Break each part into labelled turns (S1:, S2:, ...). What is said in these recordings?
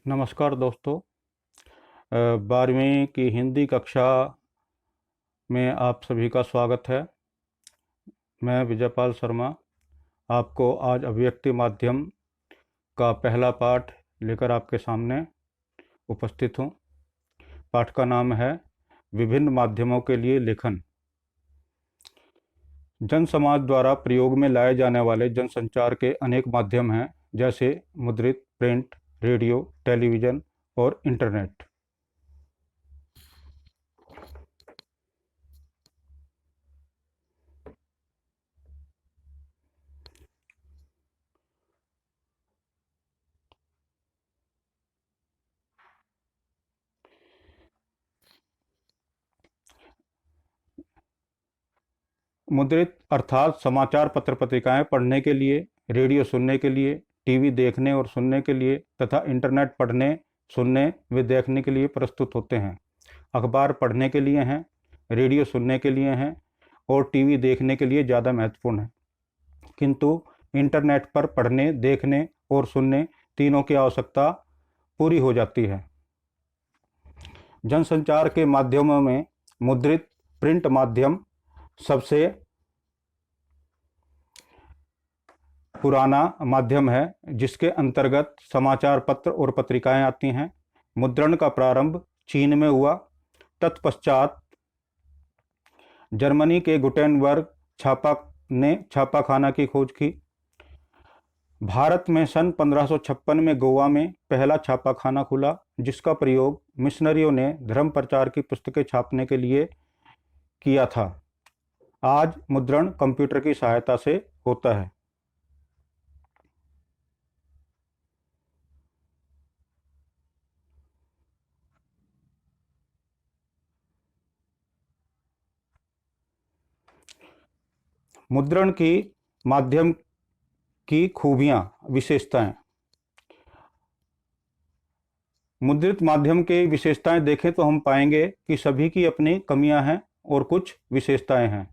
S1: नमस्कार दोस्तों। 12वीं की हिंदी कक्षा में आप सभी का स्वागत है। मैं विजयपाल शर्मा आपको आज अभिव्यक्ति माध्यम का पहला पाठ लेकर आपके सामने उपस्थित हूँ। पाठ का नाम है विभिन्न माध्यमों के लिए लेखन। जन समाज द्वारा प्रयोग में लाए जाने वाले जनसंचार के अनेक माध्यम हैं, जैसे मुद्रित, प्रिंट, रेडियो, टेलीविज़न और इंटरनेट। मुद्रित अर्थात समाचार पत्र पत्रिकाएं पढ़ने के लिए, रेडियो सुनने के लिए, टीवी देखने और सुनने के लिए तथा इंटरनेट पढ़ने, सुनने व देखने के लिए प्रस्तुत होते हैं। अखबार पढ़ने के लिए हैं, रेडियो सुनने के लिए हैं और टीवी देखने के लिए ज़्यादा महत्वपूर्ण है। किंतु इंटरनेट पर पढ़ने, देखने और सुनने तीनों की आवश्यकता पूरी हो जाती है। जनसंचार के माध्यमों में मुद्रित प्रिंट माध्यम सबसे पुराना माध्यम है, जिसके अंतर्गत समाचार पत्र और पत्रिकाएं आती हैं। मुद्रण का प्रारंभ चीन में हुआ। तत्पश्चात जर्मनी के गुटेनबर्ग ने छापाखाना की खोज की। भारत में सन 1556 में गोवा में पहला छापाखाना खुला, जिसका प्रयोग मिशनरियों ने धर्म प्रचार की पुस्तकें छापने के लिए किया था। आज मुद्रण कंप्यूटर की सहायता से होता है। मुद्रण की माध्यम की खूबियां, विशेषताएं। मुद्रित माध्यम के विशेषताएं देखें तो हम पाएंगे कि सभी की अपनी कमियां हैं और कुछ विशेषताएं हैं।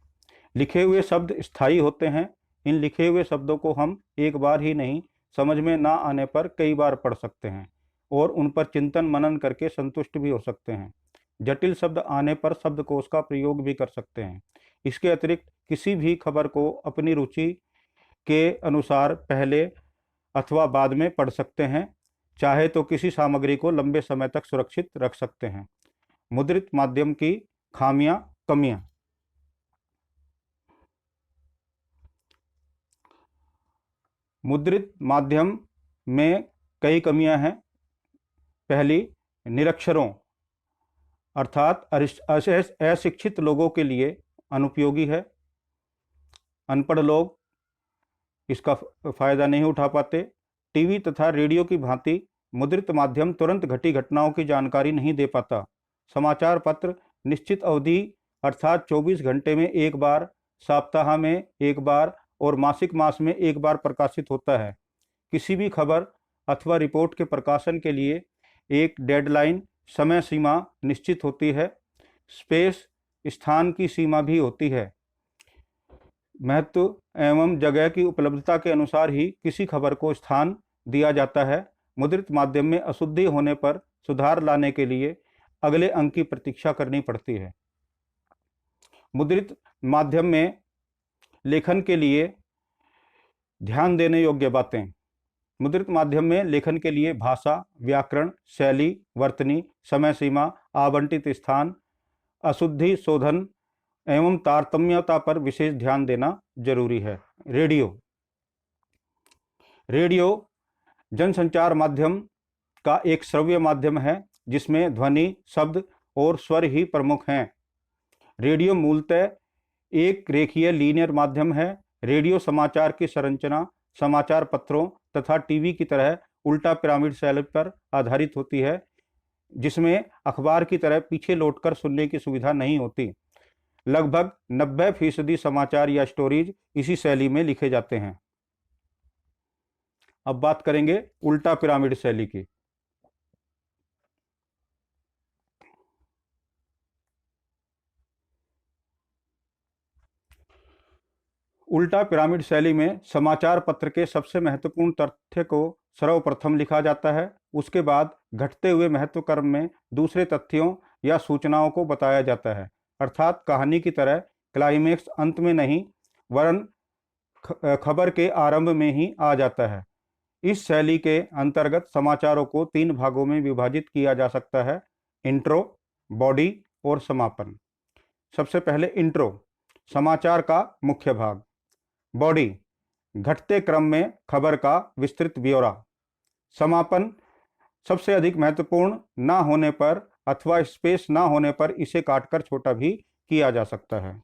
S1: लिखे हुए शब्द स्थायी होते हैं। इन लिखे हुए शब्दों को हम एक बार ही नहीं, समझ में ना आने पर कई बार पढ़ सकते हैं और उन पर चिंतन मनन करके संतुष्ट भी हो सकते हैं। जटिल शब्द आने पर शब्दकोश का प्रयोग भी कर सकते हैं। इसके अतिरिक्त किसी भी खबर को अपनी रुचि के अनुसार पहले अथवा बाद में पढ़ सकते हैं। चाहे तो किसी सामग्री को लंबे समय तक सुरक्षित रख सकते हैं। मुद्रित माध्यम की खामियां, कमियां। मुद्रित माध्यम में कई कमियां हैं। पहली, निरक्षरों अर्थात अशिक्षित लोगों के लिए अनुपयोगी है। अनपढ़ लोग इसका फायदा नहीं उठा पाते। टीवी तथा रेडियो की भांति मुद्रित माध्यम तुरंत घटी घटनाओं की जानकारी नहीं दे पाता। समाचार पत्र निश्चित अवधि अर्थात 24 घंटे में एक बार, सप्ताह में एक बार और मासिक मास में एक बार प्रकाशित होता है। किसी भी खबर अथवा रिपोर्ट के प्रकाशन के लिए एक डेडलाइन, समय सीमा निश्चित होती है। स्पेस, स्थान की सीमा भी होती है। महत्व एवं जगह की उपलब्धता के अनुसार ही किसी खबर को स्थान दिया जाता है। मुद्रित माध्यम में अशुद्धि होने पर सुधार लाने के लिए अगले अंक की प्रतीक्षा करनी पड़ती है। मुद्रित माध्यम में लेखन के लिए ध्यान देने योग्य बातें। मुद्रित माध्यम में लेखन के लिए भाषा, व्याकरण, शैली, वर्तनी, समय सीमा, आवंटित स्थान, अशुद्धि शोधन एवं तारतम्यता पर विशेष ध्यान देना जरूरी है। रेडियो जनसंचार माध्यम का एक श्रव्य माध्यम है, जिसमें ध्वनि, शब्द और स्वर ही प्रमुख हैं। रेडियो मूलतः एक रेखीय लीनियर माध्यम है। रेडियो समाचार की संरचना समाचार पत्रों तथा टीवी की तरह उल्टा पिरामिड शैली पर आधारित होती है, जिसमें अखबार की तरह पीछे लौटकर सुनने की सुविधा नहीं होती। लगभग 90% समाचार या स्टोरीज इसी शैली में लिखे जाते हैं। अब बात करेंगे उल्टा पिरामिड शैली की। उल्टा पिरामिड शैली में समाचार पत्र के सबसे महत्वपूर्ण तथ्य को सर्वप्रथम लिखा जाता है, उसके बाद घटते हुए महत्व क्रम में दूसरे तथ्यों या सूचनाओं को बताया जाता है। अर्थात कहानी की तरह क्लाइमेक्स अंत में नहीं वरन खबर के आरंभ में ही आ जाता है। इस शैली के अंतर्गत समाचारों को 3 भागों में विभाजित किया जा सकता है: इंट्रो, बॉडी और समापन। सबसे पहले इंट्रो, समाचार का मुख्य भाग। बॉडी, घटते क्रम में खबर का विस्तृत ब्यौरा। समापन, सबसे अधिक महत्वपूर्ण ना होने पर अथवा स्पेस ना होने पर इसे काटकर छोटा भी किया जा सकता है।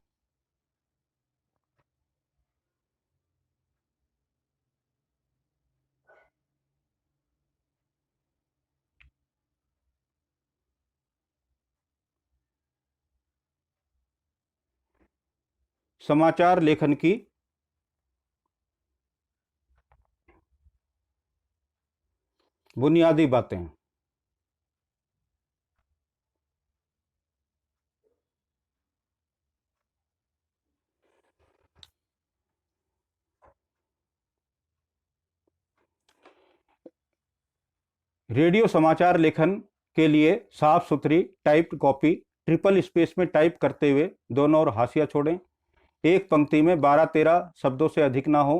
S1: समाचार लेखन की बुनियादी बातें। रेडियो समाचार लेखन के लिए साफ सुथरी टाइप्ड कॉपी ट्रिपल स्पेस में टाइप करते हुए दोनों ओर हाशिया छोड़ें। एक पंक्ति में 12-13 शब्दों से अधिक ना हो।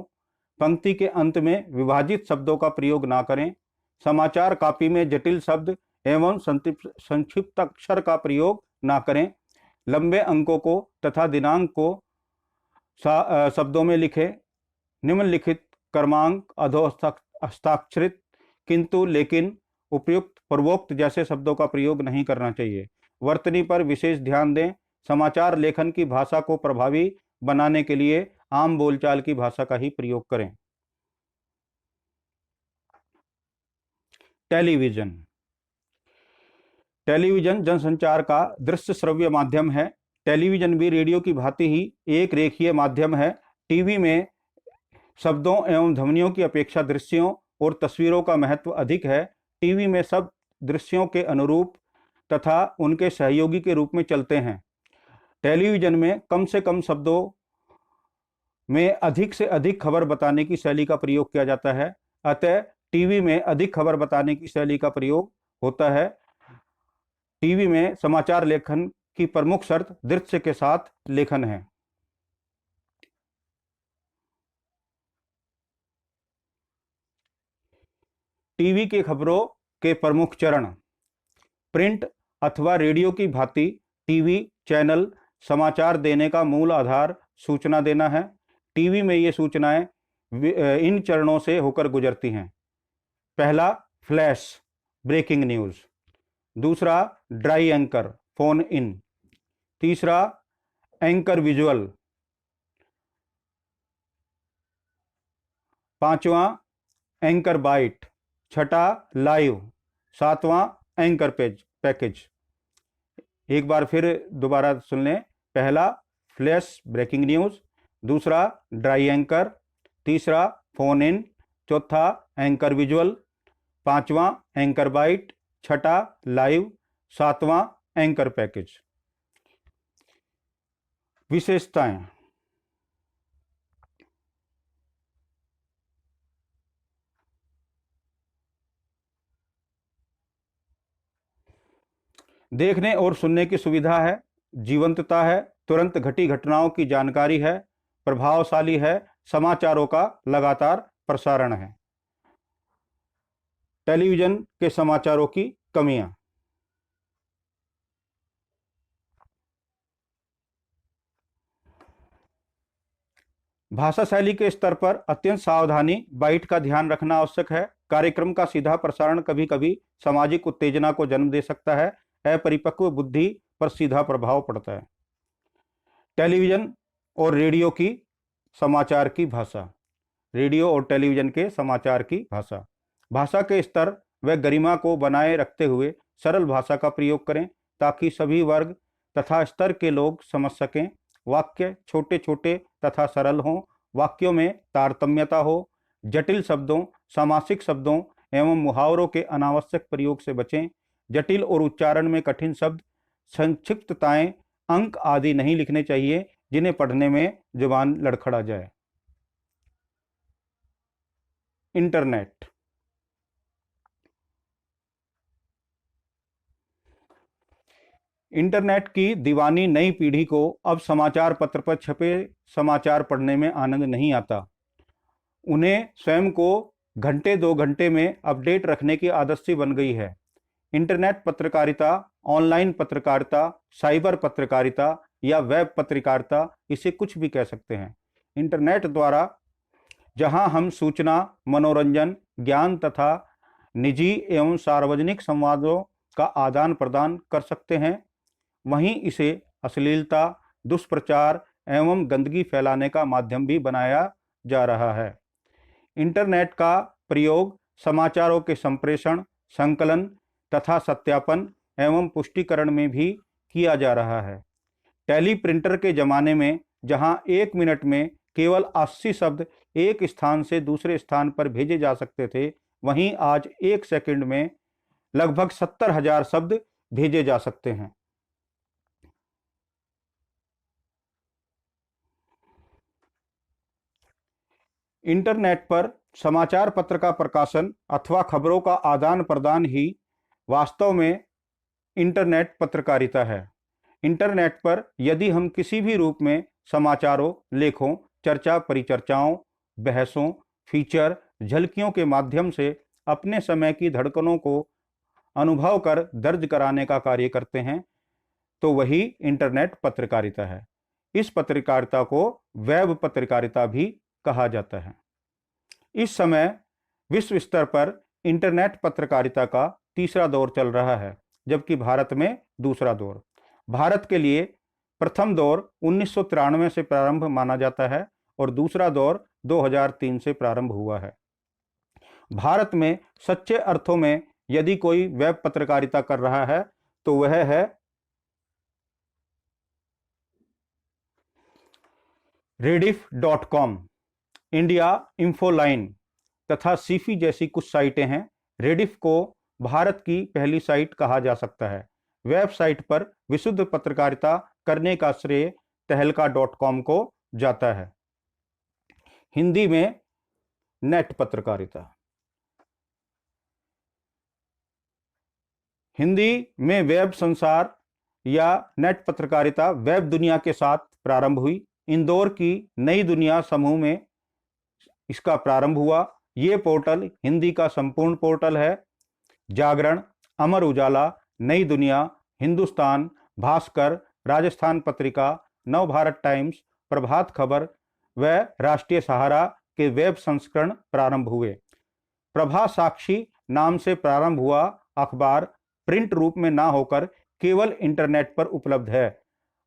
S1: पंक्ति के अंत में विभाजित शब्दों का प्रयोग ना करें। समाचार कॉपी में जटिल शब्द एवं संक्षिप्त अक्षर का प्रयोग ना करें। लंबे अंकों को तथा दिनांक को शब्दों में लिखें। निम्नलिखित क्रमांक हस्ताक्षरित किंतु लेकिन उपयुक्त पूर्वोक्त जैसे शब्दों का प्रयोग नहीं करना चाहिए। वर्तनी पर विशेष ध्यान दें। समाचार लेखन की भाषा को प्रभावी बनाने के लिए आम बोलचाल की भाषा का ही प्रयोग करें। टेलीविजन। टेलीविजन जनसंचार का दृश्य श्रव्य माध्यम है। टेलीविजन भी रेडियो की भांति ही एक रेखीय माध्यम है। टीवी में शब्दों एवं ध्वनियों की अपेक्षा दृश्यों और तस्वीरों का महत्व अधिक है। टीवी में सब दृश्यों के अनुरूप तथा उनके सहयोगी के रूप में चलते हैं। टेलीविजन में कम से कम शब्दों में अधिक से अधिक खबर बताने की शैली का प्रयोग किया जाता है। अतः टीवी में अधिक खबर बताने की शैली का प्रयोग होता है। टीवी में समाचार लेखन की प्रमुख शर्त दृश्य के साथ लेखन है। टीवी की खबरों के प्रमुख चरण। प्रिंट अथवा रेडियो की भांति टीवी चैनल समाचार देने का मूल आधार सूचना देना है। टीवी में ये सूचनाएं इन चरणों से होकर गुजरती हैं। पहला, फ्लैश ब्रेकिंग न्यूज़। दूसरा, ड्राई एंकर फोन इन। तीसरा, एंकर विजुअल। पांचवा, एंकर बाइट। छठा, लाइव। सातवां, एंकर पैकेज। एक बार फिर दोबारा सुन लें। पहला, फ्लैश ब्रेकिंग न्यूज़। दूसरा, ड्राई एंकर। तीसरा, फोन इन। चौथा, एंकर विजुअल। पांचवा, एंकर बाइट। छठा, लाइव। सातवां, एंकर पैकेज। विशेषताएं। देखने और सुनने की सुविधा है, जीवंतता है, तुरंत घटी घटनाओं की जानकारी है, प्रभावशाली है, समाचारों का लगातार प्रसारण है। टेलीविजन के समाचारों की कमियां। भाषा शैली के स्तर पर अत्यंत सावधानी बाइट का ध्यान रखना आवश्यक है। कार्यक्रम का सीधा प्रसारण कभी कभी सामाजिक उत्तेजना को जन्म दे सकता है। अपरिपक्व बुद्धि पर सीधा प्रभाव पड़ता है। टेलीविजन और रेडियो की समाचार की भाषा। रेडियो और टेलीविजन के समाचार की भाषा। भाषा के स्तर व गरिमा को बनाए रखते हुए सरल भाषा का प्रयोग करें ताकि सभी वर्ग तथा स्तर के लोग समझ सकें। वाक्य छोटे छोटे तथा सरल हों। वाक्यों में तारतम्यता हो। जटिल शब्दों, सामासिक शब्दों एवं मुहावरों के अनावश्यक प्रयोग से बचें। जटिल और उच्चारण में कठिन शब्द, संक्षिप्तताएं, अंक आदि नहीं लिखने चाहिए जिन्हें पढ़ने में जुबान लड़खड़ा जाए। इंटरनेट। इंटरनेट की दीवानी नई पीढ़ी को अब समाचार पत्र पर छपे समाचार पढ़ने में आनंद नहीं आता। उन्हें स्वयं को घंटे 2 घंटे में अपडेट रखने की आदत सी बन गई है। इंटरनेट पत्रकारिता, ऑनलाइन पत्रकारिता, साइबर पत्रकारिता या वेब पत्रकारिता, इसे कुछ भी कह सकते हैं। इंटरनेट द्वारा जहां हम सूचना, मनोरंजन, ज्ञान तथा निजी एवं सार्वजनिक संवादों का आदान प्रदान कर सकते हैं, वहीं इसे अश्लीलता, दुष्प्रचार एवं गंदगी फैलाने का माध्यम भी बनाया जा रहा है। इंटरनेट का प्रयोग समाचारों के संप्रेषण, संकलन तथा सत्यापन एवं पुष्टिकरण में भी किया जा रहा है। टेली प्रिंटर के ज़माने में जहां 1 मिनट में केवल 80 शब्द एक स्थान से दूसरे स्थान पर भेजे जा सकते थे, वहीं आज 1 सेकंड में लगभग 70,000 शब्द भेजे जा सकते हैं। इंटरनेट पर समाचार पत्र का प्रकाशन अथवा खबरों का आदान प्रदान ही वास्तव में इंटरनेट पत्रकारिता है। इंटरनेट पर यदि हम किसी भी रूप में समाचारों, लेखों, चर्चा परिचर्चाओं, बहसों, फीचर, झलकियों के माध्यम से अपने समय की धड़कनों को अनुभव कर दर्ज कराने का कार्य करते हैं, तो वही इंटरनेट पत्रकारिता है। इस पत्रकारिता को वेब पत्रकारिता भी कहा जाता है। इस समय विश्व स्तर पर इंटरनेट पत्रकारिता का तीसरा दौर चल रहा है, जबकि भारत में दूसरा दौर। भारत के लिए प्रथम दौर 1993 से प्रारंभ माना जाता है और दूसरा दौर 2003 से प्रारंभ हुआ है। भारत में सच्चे अर्थों में यदि कोई वेब पत्रकारिता कर रहा है तो वह है rediff.com, इंडिया इंफोलाइन तथा सीफी जैसी कुछ साइटें हैं। रेडिफ को भारत की पहली साइट कहा जा सकता है। वेबसाइट पर विशुद्ध पत्रकारिता करने का श्रेय तहलका.com को जाता है। हिंदी में नेट पत्रकारिता। हिंदी में वेब संसार या नेट पत्रकारिता वेब दुनिया के साथ प्रारंभ हुई। इंदौर की नई दुनिया समूह में इसका प्रारंभ हुआ। ये पोर्टल हिंदी का संपूर्ण पोर्टल है। जागरण, अमर उजाला, नई दुनिया, हिंदुस्तान, भास्कर, राजस्थान पत्रिका, नवभारत टाइम्स, प्रभात खबर व राष्ट्रीय सहारा के वेब संस्करण प्रारंभ हुए। प्रभा साक्षी नाम से प्रारंभ हुआ अखबार प्रिंट रूप में ना होकर केवल इंटरनेट पर उपलब्ध है।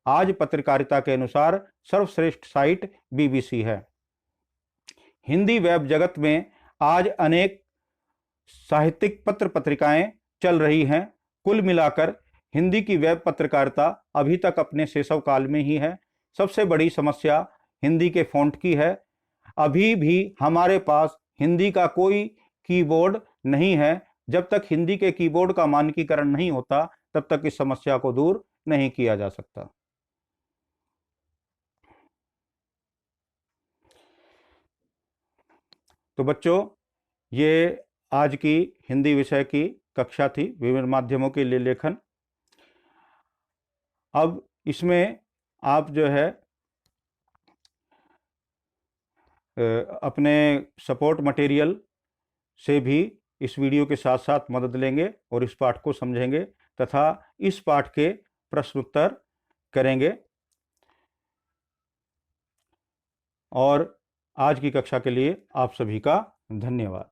S1: आज पत्रकारिता के अनुसार सर्वश्रेष्ठ साइट बीबीसी है। हिंदी वेब जगत में आज अनेक साहित्यिक पत्र पत्रिकाएं चल रही हैं। कुल मिलाकर हिंदी की वेब पत्रकारिता अभी तक अपने शैशव काल में ही है। सबसे बड़ी समस्या हिंदी के फ़ॉन्ट की है। अभी भी हमारे पास हिंदी का कोई कीबोर्ड नहीं है। जब तक हिंदी के कीबोर्ड का मानकीकरण नहीं होता, तब तक इस समस्या को दूर नहीं किया जा सकता। तो बच्चों, ये आज की हिंदी विषय की कक्षा थी, विभिन्न माध्यमों के लिए लेखन। अब इसमें आप जो है अपने सपोर्ट मटेरियल से भी इस वीडियो के साथ साथ मदद लेंगे और इस पाठ को समझेंगे तथा इस पाठ के प्रश्नोत्तर करेंगे। और आज की कक्षा के लिए आप सभी का धन्यवाद।